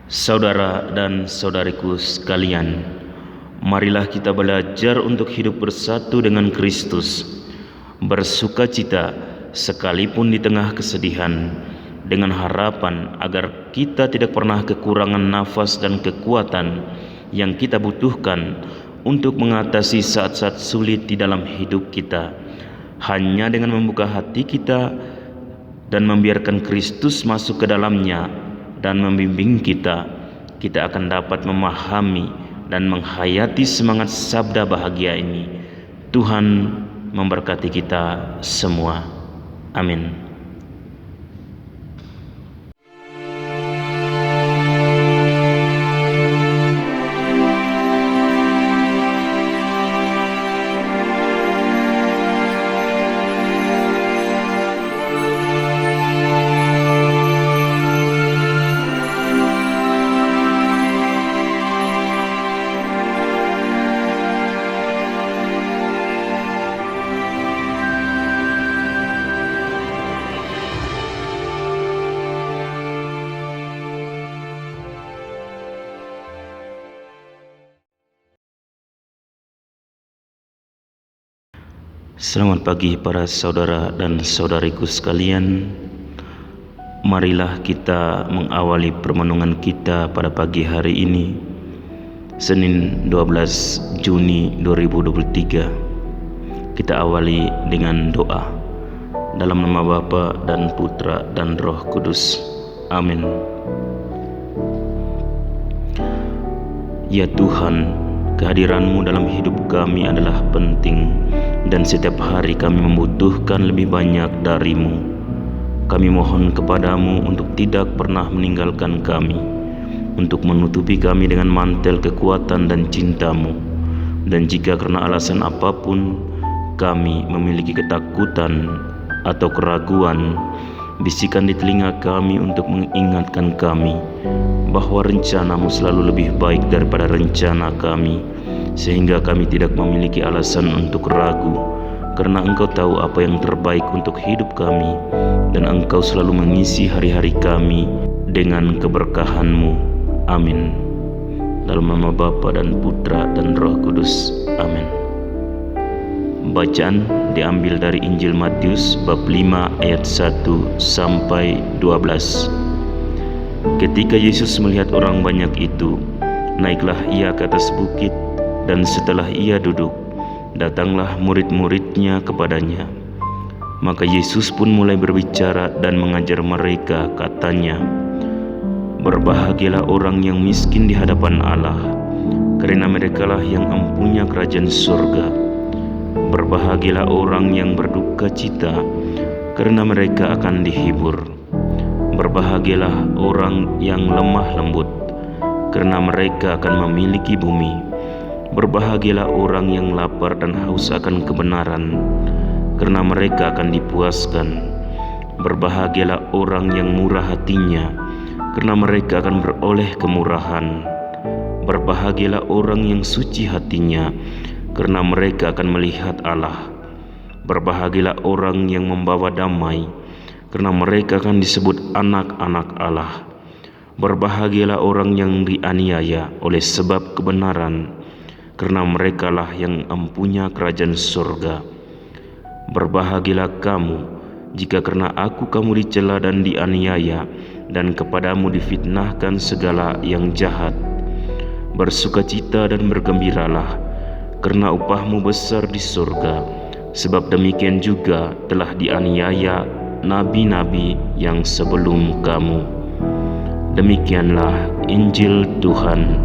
Saudara dan saudariku sekalian, marilah kita belajar untuk hidup bersatu dengan Kristus, bersukacita sekalipun di tengah kesedihan, dengan harapan agar kita tidak pernah kekurangan nafas dan kekuatan yang kita butuhkan untuk mengatasi saat-saat sulit di dalam hidup kita. Hanya dengan membuka hati kita dan membiarkan Kristus masuk ke dalamnya dan membimbing kita, kita akan dapat memahami dan menghayati semangat sabda bahagia ini. Tuhan memberkati kita semua. Amin. Selamat pagi para saudara dan saudariku sekalian. Marilah kita mengawali permenungan kita pada pagi hari ini, Senin 12 Juni 2023. Kita awali dengan doa. Dalam nama Bapa dan Putra dan Roh Kudus. Amin. Ya Tuhan, kehadiran-Mu dalam hidup kami adalah penting, dan setiap hari kami membutuhkan lebih banyak dari-Mu. Kami mohon kepada-Mu untuk tidak pernah meninggalkan kami, untuk menutupi kami dengan mantel kekuatan dan cinta-Mu. Dan jika karena alasan apapun kami memiliki ketakutan atau keraguan, bisikan di telinga kami untuk mengingatkan kami bahwa rencana-Mu selalu lebih baik daripada rencana kami, sehingga kami tidak memiliki alasan untuk ragu, karena Engkau tahu apa yang terbaik untuk hidup kami, dan Engkau selalu mengisi hari-hari kami dengan keberkahan-Mu. Amin. Dalam nama Bapa dan Putra dan Roh Kudus. Amin. Bacaan diambil dari Injil Matius bab 5 ayat 1 sampai 12. Ketika Yesus melihat orang banyak itu, naiklah ia ke atas bukit, dan setelah ia duduk, datanglah murid-muridnya kepadanya. Maka Yesus pun mulai berbicara dan mengajar mereka, katanya, "Berbahagialah orang yang miskin di hadapan Allah, karena merekalah yang empunya kerajaan surga. Berbahagialah orang yang berduka cita, karena mereka akan dihibur. Berbahagialah orang yang lemah lembut, karena mereka akan memiliki bumi. Berbahagialah orang yang lapar dan haus akan kebenaran, karena mereka akan dipuaskan. Berbahagialah orang yang murah hatinya, karena mereka akan beroleh kemurahan. Berbahagialah orang yang suci hatinya, karena mereka akan melihat Allah. Berbahagialah orang yang membawa damai, karena mereka akan disebut anak-anak Allah. Berbahagialah orang yang dianiaya oleh sebab kebenaran, karena merekalah yang empunya kerajaan surga. Berbahagialah kamu jika karena aku kamu dicela dan dianiaya, dan kepadamu difitnahkan segala yang jahat. Bersukacita dan bergembiralah, karena upahmu besar di surga, sebab demikian juga telah dianiaya nabi-nabi yang sebelum kamu." Demikianlah Injil Tuhan.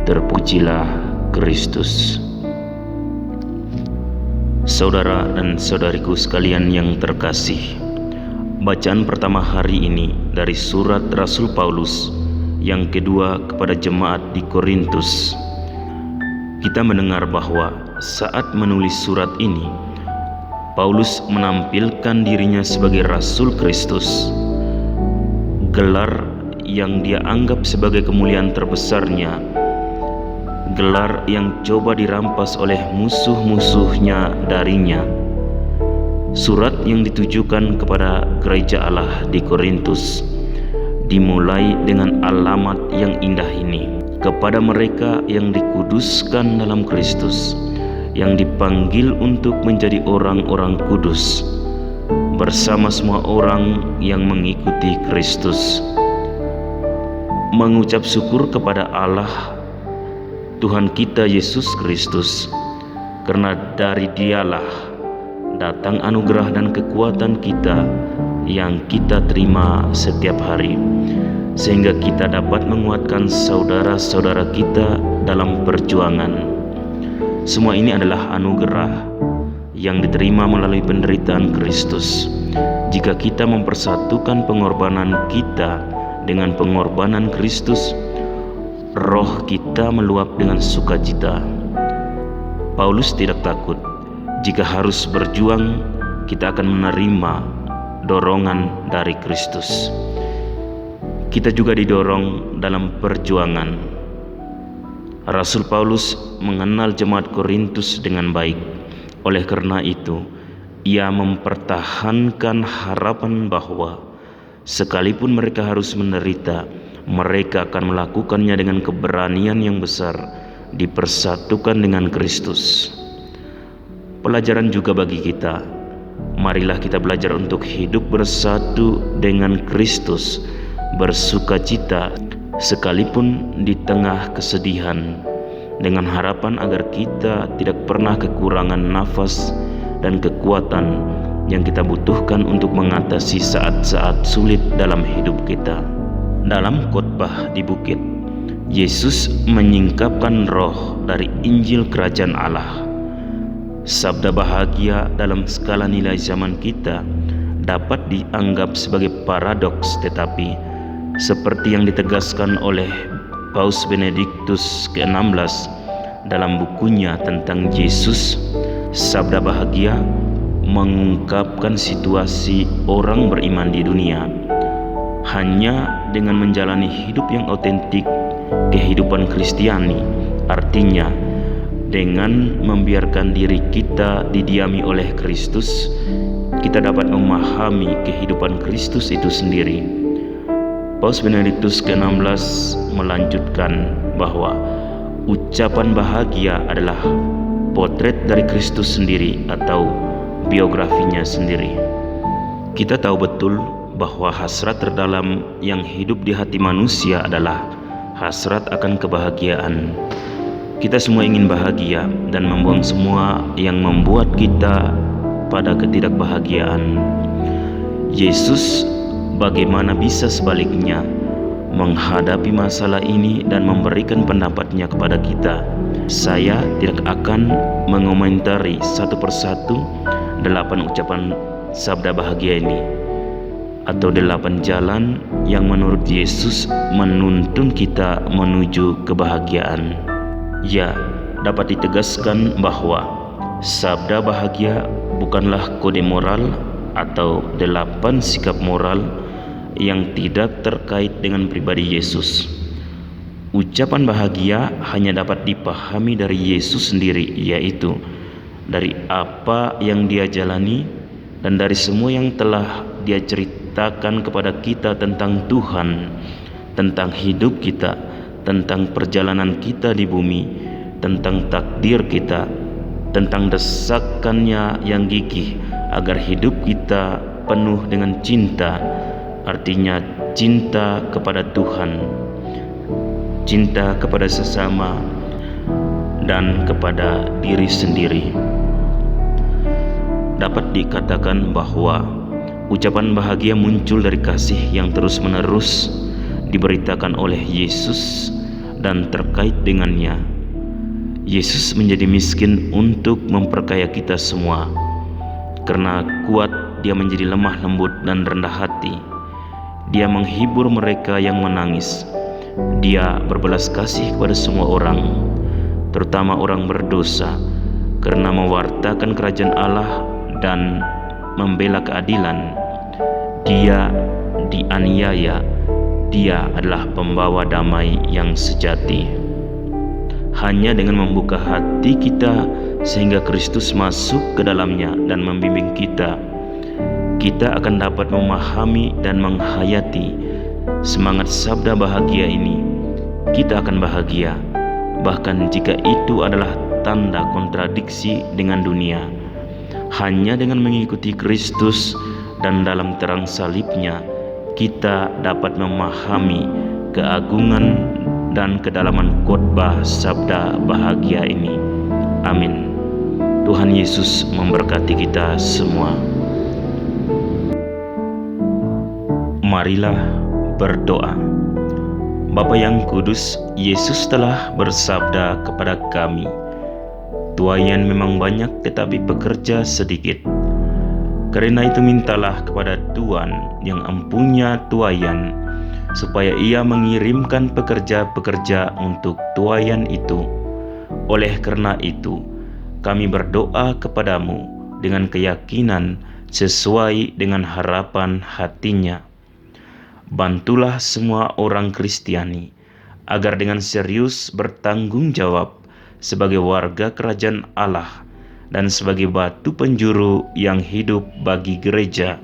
Terpujilah Kristus. Saudara dan saudariku sekalian yang terkasih, bacaan pertama hari ini dari surat Rasul Paulus yang kedua kepada jemaat di Korintus. Kita mendengar bahwa saat menulis surat ini, Paulus menampilkan dirinya sebagai Rasul Kristus, gelar yang dia anggap sebagai kemuliaan terbesarnya, gelar yang coba dirampas oleh musuh-musuhnya darinya. Surat yang ditujukan kepada gereja Allah di Korintus dimulai dengan alamat yang indah ini. Kepada mereka yang dikuduskan dalam Kristus, yang dipanggil untuk menjadi orang-orang kudus, bersama semua orang yang mengikuti Kristus, mengucap syukur kepada Allah Tuhan kita Yesus Kristus, karena dari Dialah datang anugerah dan kekuatan kita yang kita terima setiap hari, sehingga kita dapat menguatkan saudara-saudara kita dalam perjuangan. Semua ini adalah anugerah yang diterima melalui penderitaan Kristus. Jika kita mempersatukan pengorbanan kita dengan pengorbanan Kristus, roh kita meluap dengan sukacita. Paulus tidak takut. Jika harus berjuang, kita akan menerima dorongan dari Kristus. Kita juga didorong dalam perjuangan. Rasul Paulus mengenal jemaat Korintus dengan baik. Oleh karena itu, ia mempertahankan harapan bahwa sekalipun mereka harus menderita, mereka akan melakukannya dengan keberanian yang besar, dipersatukan dengan Kristus. Pelajaran juga bagi kita. Marilah kita belajar untuk hidup bersatu dengan Kristus, bersukacita sekalipun di tengah kesedihan, dengan harapan agar kita tidak pernah kekurangan nafas dan kekuatan yang kita butuhkan untuk mengatasi saat-saat sulit dalam hidup kita. Dalam khotbah di bukit, Yesus menyingkapkan roh dari Injil Kerajaan Allah. Sabda bahagia dalam skala nilai zaman kita dapat dianggap sebagai paradoks, tetapi seperti yang ditegaskan oleh Paus Benediktus ke-16 dalam bukunya tentang Yesus, sabda bahagia mengungkapkan situasi orang beriman di dunia. Hanya dengan menjalani hidup yang otentik, kehidupan Kristiani, artinya dengan membiarkan diri kita didiami oleh Kristus, kita dapat memahami kehidupan Kristus itu sendiri. Paus Benediktus ke-16 melanjutkan bahwa ucapan bahagia adalah potret dari Kristus sendiri atau biografinya sendiri. Kita tahu betul bahwa hasrat terdalam yang hidup di hati manusia adalah hasrat akan kebahagiaan. Kita semua ingin bahagia dan membuang semua yang membuat kita pada ketidakbahagiaan. Yesus bagaimana bisa sebaliknya menghadapi masalah ini dan memberikan pendapatnya kepada kita. Saya tidak akan mengomentari satu persatu 8 ucapan sabda bahagia ini, atau 8 jalan yang menurut Yesus menuntun kita menuju kebahagiaan. Ya, dapat ditegaskan bahwa sabda bahagia bukanlah kode moral atau 8 sikap moral yang tidak terkait dengan pribadi Yesus. Ucapan bahagia hanya dapat dipahami dari Yesus sendiri, yaitu dari apa yang Dia jalani dan dari semua yang telah Dia ceritakan kepada kita tentang Tuhan, tentang hidup kita, tentang perjalanan kita di bumi, tentang takdir kita, tentang desakannya yang gigih agar hidup kita penuh dengan cinta, artinya cinta kepada Tuhan, cinta kepada sesama, dan kepada diri sendiri. Dapat dikatakan bahwa ucapan bahagia muncul dari kasih yang terus-menerus diberitakan oleh Yesus dan terkait dengannya. Yesus menjadi miskin untuk memperkaya kita semua. Karena kuat, Dia menjadi lemah lembut dan rendah hati. Dia menghibur mereka yang menangis. Dia berbelas kasih kepada semua orang, terutama orang berdosa, karena mewartakan kerajaan Allah dan membela keadilan. Dia dianiaya. Dia adalah pembawa damai yang sejati. Hanya dengan membuka hati kita sehingga Kristus masuk ke dalamnya dan membimbing kita, kita akan dapat memahami dan menghayati semangat sabda bahagia ini, kita akan bahagia, bahkan jika itu adalah tanda kontradiksi dengan dunia. Hanya dengan mengikuti Kristus dan dalam terang salibnya, kita dapat memahami keagungan dan kedalaman khotbah sabda bahagia ini. Amin. Tuhan Yesus memberkati kita semua. Marilah berdoa. Bapa yang kudus, Yesus telah bersabda kepada kami, tuaian memang banyak tetapi pekerja sedikit. Karena itu mintalah kepada Tuhan yang empunya tuaian, supaya Ia mengirimkan pekerja-pekerja untuk tuaian itu. Oleh karena itu, kami berdoa kepadamu dengan keyakinan sesuai dengan harapan hatinya. Bantulah semua orang Kristiani agar dengan serius bertanggung jawab sebagai warga kerajaan Allah dan sebagai batu penjuru yang hidup bagi gereja.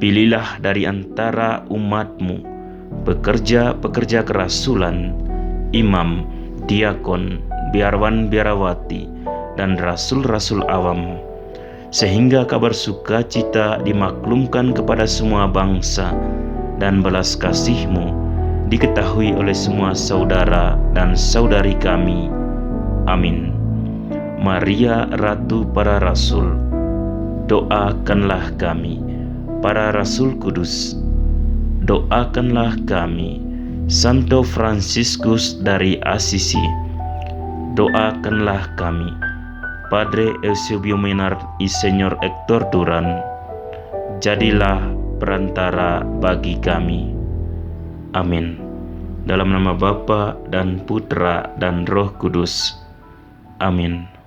Pilihlah dari antara umat-Mu pekerja-pekerja kerasulan, imam, diakon, biarawan-biarawati, dan rasul-rasul awam, sehingga kabar sukacita dimaklumkan kepada semua bangsa dan belas kasih-Mu diketahui oleh semua saudara dan saudari kami. Amin. Maria Ratu para Rasul, doakanlah kami. Para Rasul Kudus, doakanlah kami. Santo Fransiskus dari Assisi, doakanlah kami. Padre Eusebio Menard y Señor Hector Duran, jadilah perantara bagi kami. Amin. Dalam nama Bapa dan Putra dan Roh Kudus. Amin.